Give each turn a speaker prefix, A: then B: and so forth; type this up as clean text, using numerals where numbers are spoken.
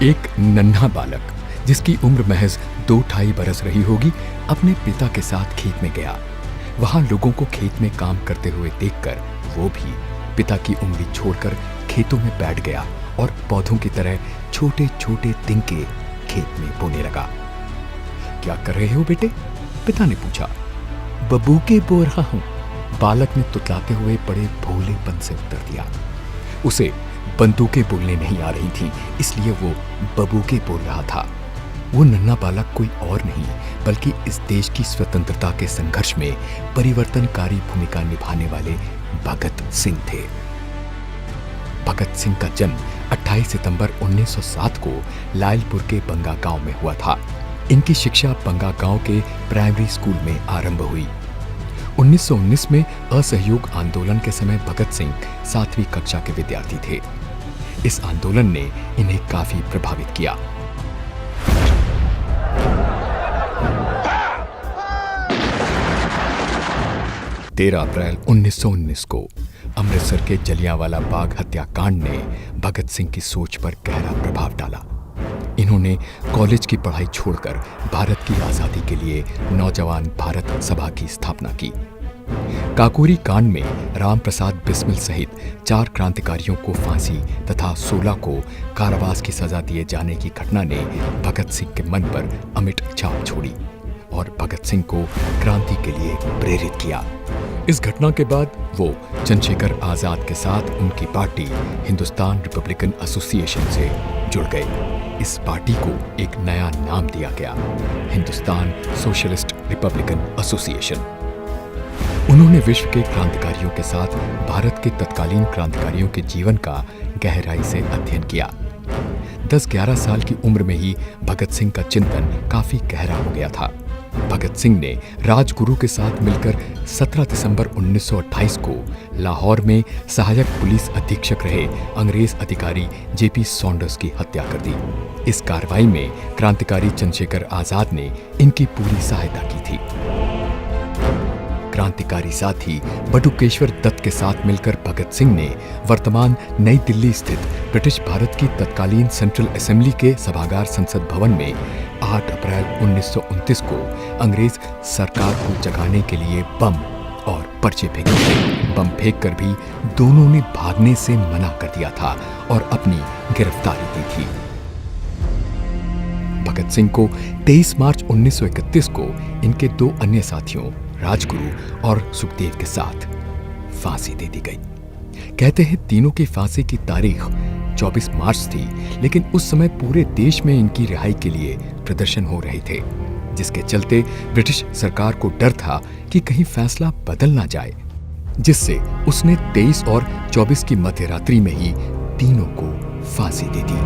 A: एक नन्हा बालक जिसकी उम्र महज 2-2.5 बरस रही होगी, अपने पिता के साथ खेत में गया। वहां लोगों को खेत में काम करते हुए देखकर वो भी पिता की उंगली छोड़कर खेतों में बैठ गया और पौधों की तरह छोटे छोटे तिनके खेत में बोने लगा। क्या कर रहे हो बेटे? पिता ने पूछा। बबूके बो रहा हूं, बालक ने तुतलाते हुए बड़े भोलेपन से उत्तर दिया। उसे बंदूकें बोलने नहीं आ रही थी, इसलिए वो बबूके बोल रहा था। वो नन्हा बालक कोई और नहीं बल्कि इस देश की स्वतंत्रता के संघर्ष में परिवर्तनकारी भूमिका निभाने वाले भगत सिंह थे। भगत सिंह का जन्म 28 सितंबर 1907 को लायलपुर के बंगा गांव में हुआ था। इनकी शिक्षा बंगा गांव के प्राइमरी स्कूल में आरंभ हुई। 1919 में असहयोग आंदोलन के समय भगत सिंह 7वीं कक्षा के विद्यार्थी थे। इस आंदोलन ने इन्हें काफी प्रभावित किया। तेरह अप्रैल 1919 को अमृतसर के जलियांवाला बाग हत्याकांड ने भगत सिंह की सोच पर गहरा प्रभाव डाला। इन्होंने कॉलेज की पढ़ाई छोड़कर भारत की आजादी के लिए नौजवान भारत सभा की स्थापना की। काकोरी कांड में राम प्रसाद बिस्मिल सहित 4 क्रांतिकारियों को फांसी तथा 16 को कारावास की सजा दिए जाने की घटना ने भगत सिंह के मन पर अमिट छाप छोड़ी और भगत सिंह को क्रांति के लिए प्रेरित किया। इस घटना के बाद वो चंद्रशेखर आजाद के साथ उनकी पार्टी हिंदुस्तान रिपब्लिकन एसोसिएशन से जुड़ गए। इस पार्टी को एक नया नाम दिया गया, हिंदुस्तान सोशलिस्ट रिपब्लिकन एसोसिएशन। उन्होंने विश्व के क्रांतिकारियों के साथ भारत के तत्कालीन क्रांतिकारियों के जीवन का गहराई से अध्ययन किया। 10-11 साल की उम्र में ही भगत सिंह का चिंतन काफी गहरा हो गया था। भगत सिंह ने राजगुरु के साथ मिलकर 17 दिसंबर 1928 को लाहौर में सहायक पुलिस अधीक्षक रहे अंग्रेज अधिकारी जेपी सॉन्डर्स की हत्या कर दी। इस कार्रवाई में क्रांतिकारी चंद्रशेखर आजाद ने इनकी पूरी सहायता की थी। क्रांतिकारी साथी बटुकेश्वर दत्त के साथ मिलकर भगत सिंह ने वर्तमान नई दिल्ली स्थित ब्रिटिश भारत की तत्कालीन सेंट्रल असेंबली के सभागार संसद भवन में 8 अप्रैल 1929 को अंग्रेज सरकार को जगाने के लिए बम और पर्चे फेंके। बम फेंककर भी दोनों ने भागने से मना कर दिया था और अपनी गिरफ्तारी दी थी। भगत सिंह को 23 मार्च 1931 को इनके 2 अन्य साथियों राजगुरु और सुखदेव के साथ फांसी दे दी गई। कहते हैं तीनों की फांसी की तारीख 24 मार्च थी, लेकिन उस समय पूरे देश में इनकी रिहाई के लिए प्रदर्शन हो रहे थे, जिसके चलते ब्रिटिश सरकार को डर था कि कहीं फैसला बदल ना जाए, जिससे उसने 23 और 24 की मध्य रात्रि में ही तीनों को फांसी दे दी।